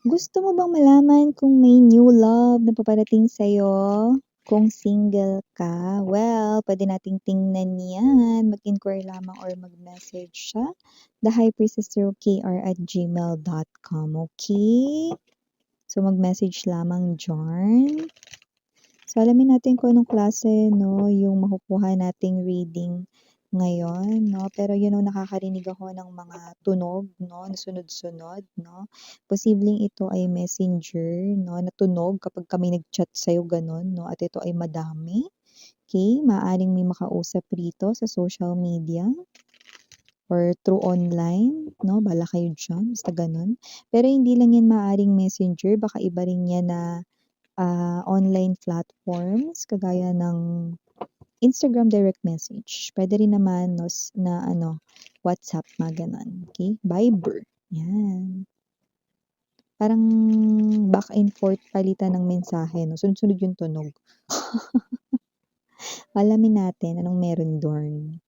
Gusto mo bang malaman kung may new love na paparating sa'yo? Kung single ka? Well, pwede nating tingnan yan. Mag-inquire lamang or mag-message sa thehypersistero@gmail.com, okay? So, mag-message lamang dyan. So, alamin natin kung anong klase, no, yung makukuha nating reading ngayon, no? Pero nakakarinig ako ng mga tunog, no, na sunod-sunod, no? Posibleng ito ay messenger, no, na tunog kapag kami nag-chat sa'yo, ganun, no? At ito ay madami. Okay? Maaring may makausap rito sa social media or through online, no? Bala kayo dyan, basta ganun. Pero hindi lang yan maaring messenger, baka iba rin yan na online platforms kagaya ng Instagram direct message. Pwede rin naman na WhatsApp, mga ganun. Okay? Viber. Yan. Parang back and forth palitan ng mensahe, no? Sunod-sunod yung tunog. Alamin natin anong meron doon.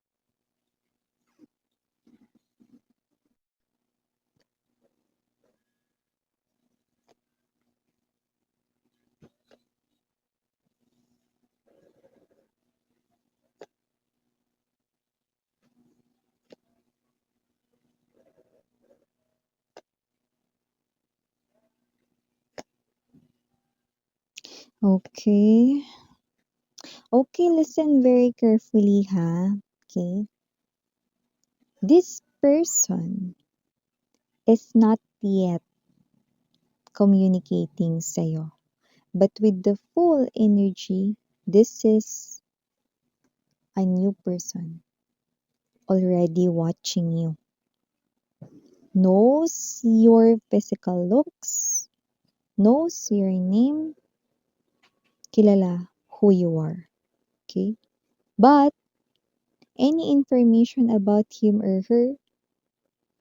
Okay. Okay, listen very carefully, ha? Okay. This person is not yet communicating sa'yo. But with the full energy, this is a new person already watching you. Knows your physical looks, knows your name, kilala who you are. Okay? But any information about him or her,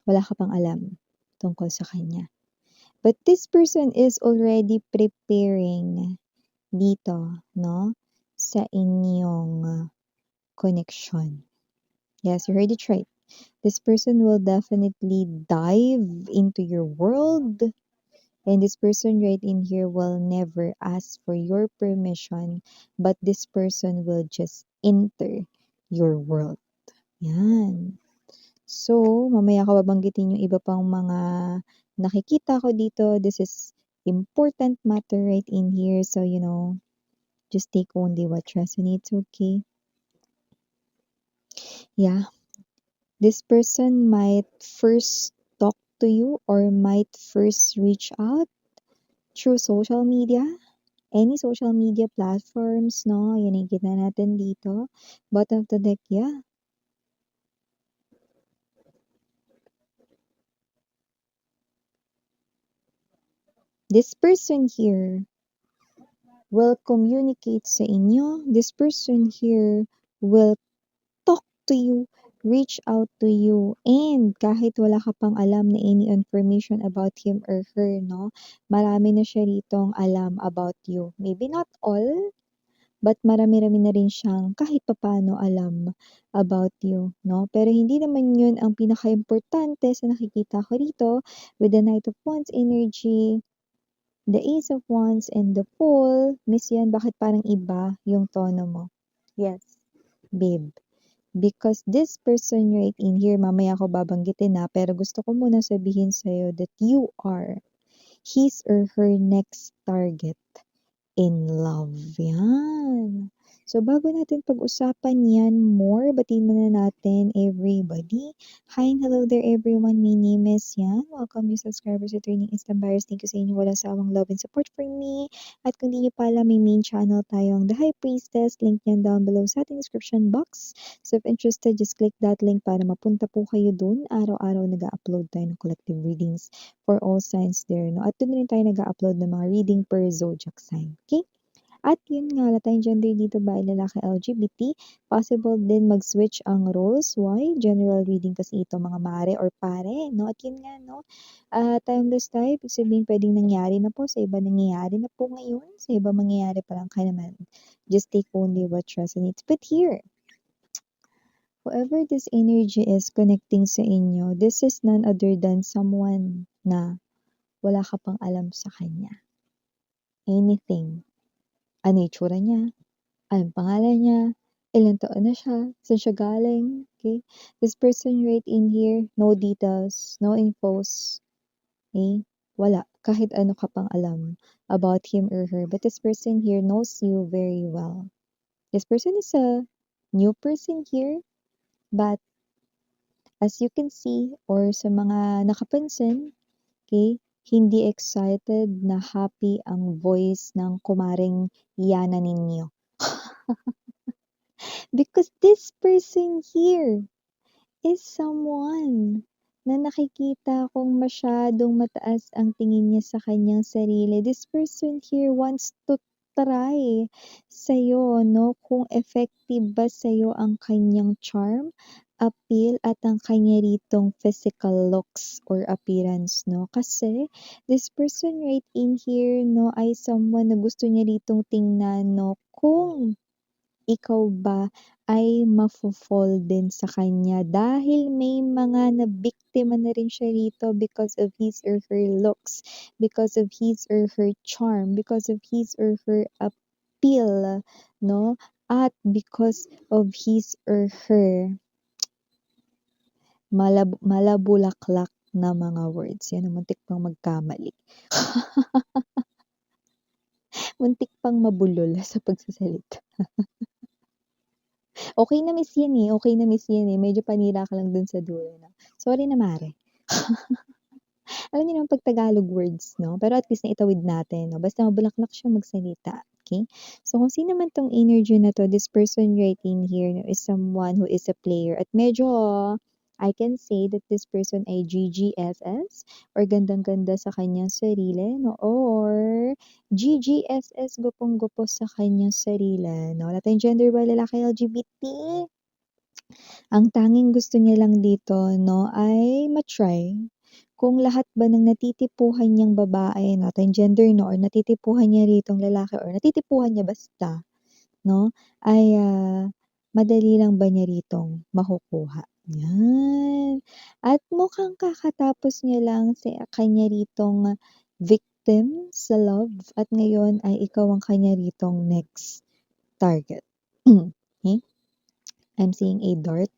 wala ka pang alam tungkol sa kanya. But this person is already preparing dito, no? Sa inyong connection. Yes, you heard it right. This person will definitely dive into your world, and this person right in here will never ask for your permission, but this person will just enter your world. Yan. So, mamaya ko babanggitin yung iba pang mga nakikita ko dito. This is important matter right in here. So, just take only what resonates, okay? Yeah. This person might first talk to you or might first reach out through social media, any social media platforms, no? Yan yung kita natin dito. Bottom of the deck, yeah. This person here will communicate sa inyo. This person here will talk to you, reach out to you, and kahit wala ka pang alam na any information about him or her, no? Marami na siya ritong alam about you. Maybe not all, but marami-rami na rin siyang kahit papaano alam about you, no? Pero hindi naman yun ang pinaka-importante sa nakikita ko rito with the Knight of Wands energy, the Ace of Wands, and the Fool. Miss yan, bakit parang iba yung tono mo? Yes, babe. Because this person right in here, mamaya ko babanggitin na, pero gusto ko muna sabihin sa'yo that you are his or her next target in love. Yan. So, bago natin pag-usapan yan more, batiin muna natin everybody. Hi and hello there everyone. My name is Yan. Welcome new subscribers, returning instant buyers. Thank you sa inyo walang sawang love and support for me. At kung di nyo pala, may main channel tayong The High Priestess. Link yan down below sa ating description box. So, if interested, just click that link para mapunta po kayo dun. Araw-araw nag-upload tayo ng collective readings for all signs there, no? At doon rin tayo nag-upload ng mga reading per zodiac sign. Okay? At yun nga, wala tayong gender dito ba, lalaki LGBT. Possible din mag-switch ang roles. Why? General reading kasi ito, mga mare or pare, no? At yun nga, no? Timeless tayo, ibig sabihin pwedeng nangyari na po, sa iba nangyayari na po ngayon, sa iba mangyayari pa lang kaya naman. Just take only what resonates. But here, whoever this energy is connecting sa inyo, this is none other than someone na wala ka pang alam sa kanya. Anything. Ano yung itsura niya, anong pangalan niya, ilang taon na siya, saan siya galing, okay? This person right in here, no details, no infos, okay? Wala, kahit ano ka pang alam about him or her. But this person here knows you very well. This person is a new person here, but as you can see or sa mga nakapansin, okay, hindi excited na happy ang voice ng kumaring Yana ninyo. Because this person here is someone na nakikita kong masyadong mataas ang tingin niya sa kanyang sarili. This person here wants to try sa'yo, no? Kung effective ba sa'yo ang kanyang charm, appeal, at ang kanya ritong physical looks or appearance, no? Kasi this person right in here, no, ay someone na gusto niya ritong tingnan, no? Kung ikaw ba ay mafo-fall din sa kanya dahil may mga nabiktima na rin siya rito because of his or her looks, because of his or her charm, because of his or her appeal, no? At because of his or her malabulaklak na mga words. Yan, muntik pang magkamali. Muntik pang mabulol sa pagsasalita. Okay na miss yan eh, okey na miss yan eh, medyo panira ka lang dun sa dulo 'no. Sorry na mare. Alam niyo naman 'pag Tagalog words 'no, pero at least naitawid natin 'no, basta mabulaklak siya magsalita, okay? So kung sino man 'tong energy na 'to, this person right in here 'no, is someone who is a player at medyo I can say that this person ay GGSS or gandang-ganda sa kanyang sarili 'no, or GGSS gupong-gupo sa kanyang sarili 'no. Wala tayong gender ba, lalaki, LGBT. Ang tanging gusto niya lang dito 'no, ay ma-try kung lahat ba ng natitipuhan niyang babae, not in gender 'no, or natitipuhan niya ritong lalaki or natitipuhan niya basta 'no, ay, madali lang ba niya ritong makukuha, 'yan. At mukhang kakatapos niya lang sa kanya ritong victim sa love at ngayon ay ikaw ang kanya ritong next target. Okay? I'm seeing a dart.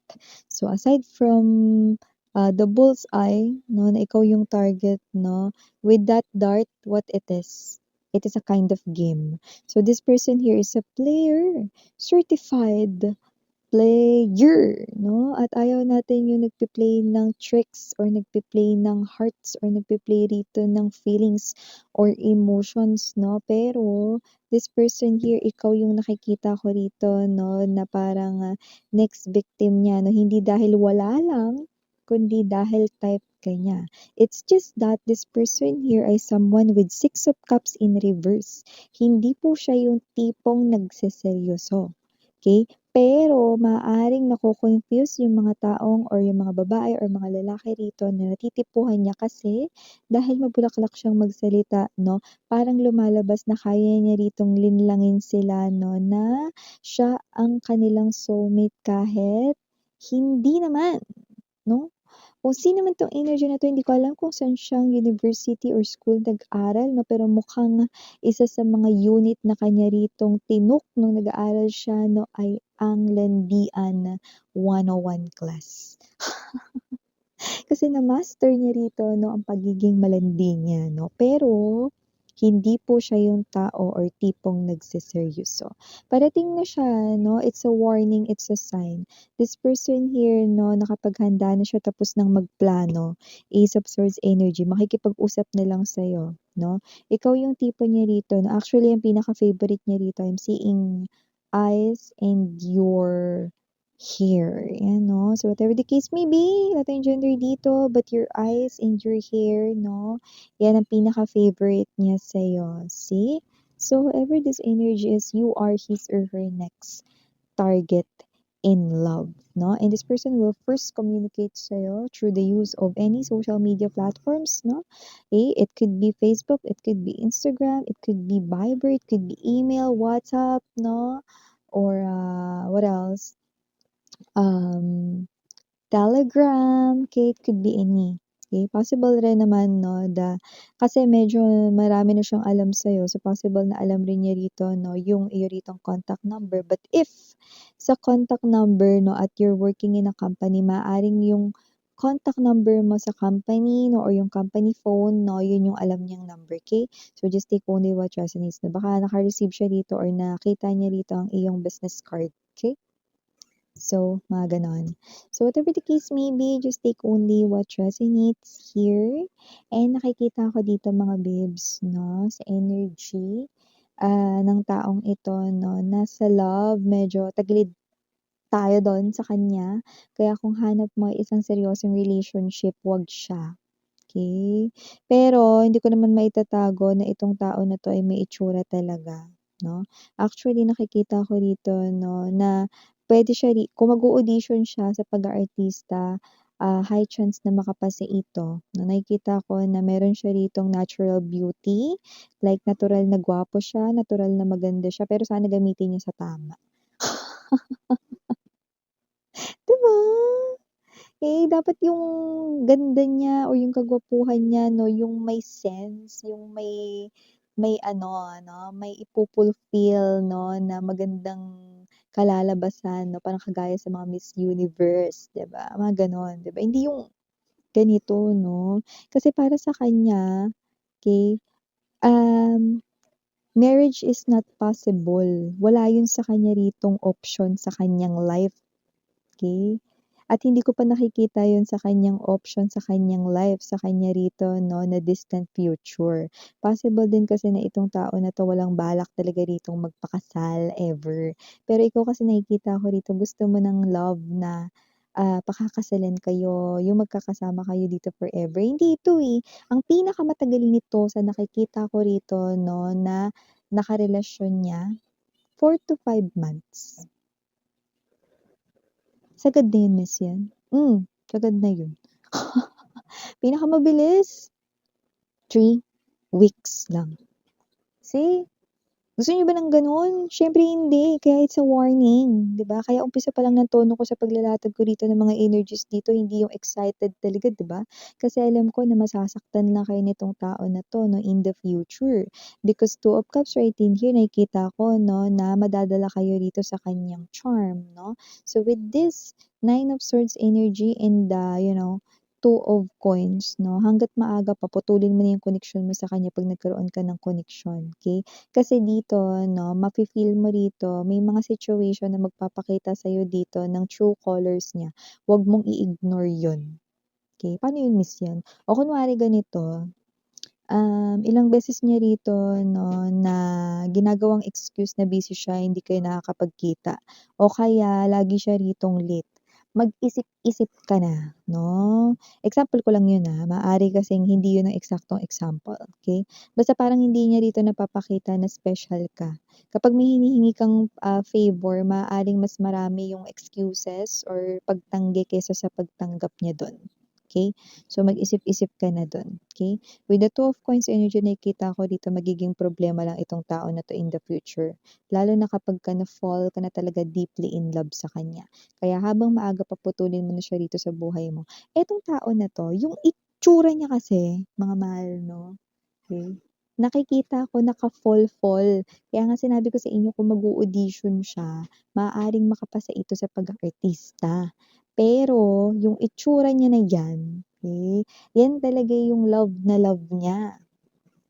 So aside from the bullseye, no, na ikaw yung target, no, with that dart, what it is? It is a kind of game. So this person here is a player, certified player, no? At ayaw natin yung nagpe-play ng tricks or nagpe-play ng hearts or nagpe-play rito ng feelings or emotions, no? Pero this person here, ikaw yung nakikita ko rito, no, na parang next victim niya, no? Hindi dahil wala lang, kundi dahil type ka niya. It's just that this person here ay someone with Six of Cups in reverse. Hindi po siya yung tipong nagseseryoso. Okay? Pero maaaring nako-confuse yung mga taong or yung mga babae or mga lalaki rito na natitipuhan niya kasi dahil mabulaklak siyang magsalita 'no, parang lumalabas na kaya niya ritong linlangin sila 'no, na siya ang kanilang soulmate kahit hindi naman 'no. Kung sino man 'tong energy na 'to, hindi ko alam kung saan siyang university or school nag-aral 'no, pero mukhang isa sa mga unit na kanya ritong tinuk nung nag-aaral siya 'no, ay ang Landian 101 class. Kasi na-master niya rito 'no, ang pagiging malandi niya 'no, pero hindi po siya yung tao or tipong nagseseryoso. Parating na siya 'no, it's a warning, it's a sign. This person here 'no, nakapaghanda na siya tapos ng magplano, Ace of Swords energy, makikipag-usap na lang sa'yo 'no. Ikaw yung tipo niya rito na actually ang pinaka-favorite niya rito, I'm seeing eyes and your hair, yan 'no. So whatever the case may be, wala tayong gender dito, but your eyes and your hair 'no, yan ang pinaka-favorite niya sa'yo, see? So whoever this energy is, you are his or her next target in love, 'no? And this person will first communicate sa'yo through the use of any social media platforms, 'no? It could be Facebook, it could be Instagram, it could be Viber, it could be email, WhatsApp, 'no? Or, what else? Um, Telegram, okay, it could be any. Okay, possible rin naman 'no kasi medyo marami na siyang alam sa'yo, so possible na alam rin niya rito 'no, yung iyo ritong contact number. But if sa contact number 'no at you're working in a company, maaaring yung contact number mo sa company 'no or yung company phone 'no, yun yung alam niyang number, okay. So just take only what resonates 'no, baka naka-receive siya rito or nakita niya rito ang iyong business card, okay. So, mga gano'n. So, whatever the case may be, just take only what resonates here. And nakikita ko dito mga babes, no, sa energy ng taong ito, no, nasa love, medyo tagilid tayo doon sa kanya. Kaya kung hanap mo ay isang seryosong relationship, wag siya. Okay. Pero hindi ko naman maitatago na itong tao na 'to ay may itsura talaga, 'no. Actually nakikita ko rito 'no, na puwede siya kung mag-o-audition siya sa pag-aartista, high chance na makapasa ito, 'no. Nakikita ko na meron siya ritong natural beauty, like natural na gwapo siya, natural na maganda siya, pero sana gamitin niya sa tama. 'Di ba? Eh, dapat yung ganda niya o yung kagwapuhan niya 'no, yung may sense, yung may ano, may ifu-fulfill 'no, na magandang kalalabasan 'no, parang kagaya sa mga Miss Universe, 'di ba? Mga gano'n, 'di ba? Hindi yung ganito 'no, kasi para sa kanya, okey, marriage is not possible. Wala yun sa kanya ritong option sa kanyang life. Okay. At hindi ko pa nakikita yun sa kanyang option sa kanyang life, sa kanya rito 'no, na distant future. Possible din kasi na itong tao na 'to walang balak talaga ritong magpakasal ever. Pero ikaw kasi nakikita ko rito gusto mo ng love na, pakakasalan kayo, yung magkakasama kayo dito forever. Hindi ito, eh. Ang pinakamatagal nito sa nakikita ko rito 'no, na nakarelasyon niya, 4 to 5 months. Sagad na yun, miss yan. Sagad na yun. Pinakamabilis, 3 weeks lang. See? Gusto niyo ba ng gano'n? Siyempre hindi, kaya it's a warning, 'di ba? Kaya umpisa pa lang ng tono ko sa paglalatag ko rito ng mga energies dito, hindi yung excited talaga, 'di ba? Kasi alam ko na masasaktan lang kayo nitong tao na 'to 'no, in the future. Because Two of Cups right in here, nakikita ko 'no, na madadala kayo rito sa kanyang charm 'no. So with this Nine of Swords energy and Two of Coins 'no, hangga't maaga pa putulin mo na yung connection mo sa kanya 'pag nagkaroon ka ng connection, okay. Kasi dito 'no, mafi-feel mo rito may mga situation na magpapakita sa'yo dito ng true colors niya, 'wag mong i-ignore yun, okey. Paano yun miss yan? O kunwari ganito, ilang beses niya rito 'no, na ginagawang excuse na busy siya, hindi kayo nakakapagkita o kaya lagi siya ritong late. Mag-isip-isip ka na 'no. Example ko lang yun, maaari kasing hindi yun ang eksaktong example, okey? Basta parang hindi niya rito napapakita na special ka. Kapag may hinihingi kang, favor, maaaring mas marami yung excuses or pagtanggi kaysa sa pagtanggap niya dun, okey? So, mag-isip-isip ka na dun, okey? With the Two of Coins energy nakikita ko dito magiging problema lang itong tao na 'to in the future, lalo na kapagka na-fall ka na talaga deeply in love sa kanya. Kaya habang maaga pa putulin mo na siya rito sa buhay mo. Etong tao na 'to, yung itsura niya kasi, mga mahal 'no, okey, nakikita ko naka-fall-fall. Kaya nga sinabi ko sa inyo kung mag-o-audition siya, maaaring makapasa ito sa pag-aartista. Pero yung itsura niya na yan, okey, yan talaga yung love na love niya.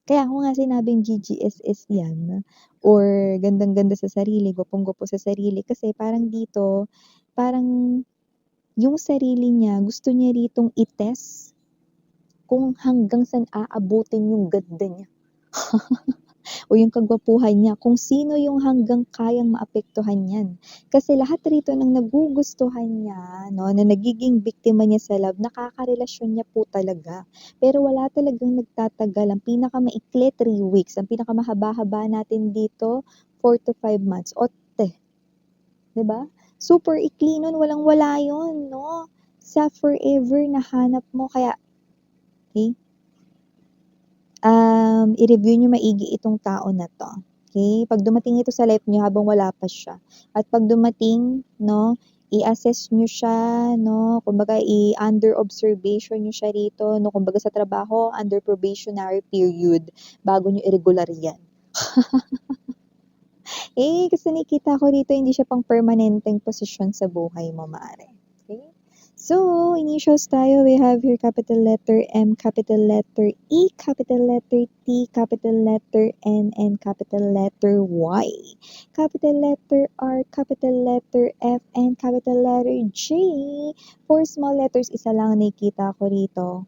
Kaya ko nga sinabing GGSS yan or gandang-ganda sa sarili, gwapong-gwapo sa sarili kasi parang dito, parang yung sarili niya gusto niya ritong i-test kung hanggang saan aabutin yung ganda niya o yung kagwapuhan niya, kung sino yung hanggang kayang maapektuhan niyan. Kasi lahat rito ng nagugustuhan niya 'no, na nagiging biktima niya sa love, nakakarelasyon niya po talaga. Pero wala talagang nagtatagal, ang pinakamaikli 3 weeks, ang pinakamahaba-haba natin dito 4 to 5 months. Otte, 'di ba? Super ikli nun, walang-wala yun 'no, sa forever na hanap mo kaya okey, i-review niyo maigi itong tao na 'to, okey? 'Pag dumating ito sa life niyo habang wala pa siya at 'pag dumating 'no, i-assess nyo siya, no? Kumbaga, i-under observation nyo siya rito, no? Kumbaga sa trabaho, under probationary period, bago nyo i-regular yan. Kasi nakikita ko dito, hindi siya pang permanenteng posisyon sa buhay mo, maare. Okay? So, initials tayo, we have here capital letter M, capital letter E, capital letter T, capital letter N, and capital letter Y. Capital letter R, capital letter F, and capital letter J. For small letters, isa lang nakikita ko rito.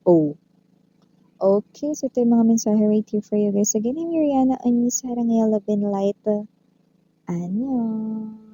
O. Okay, so ito yung mga mensahe right here for you guys. Again, I'm Yuriana Onis, Harangela Binlight. Annyeong.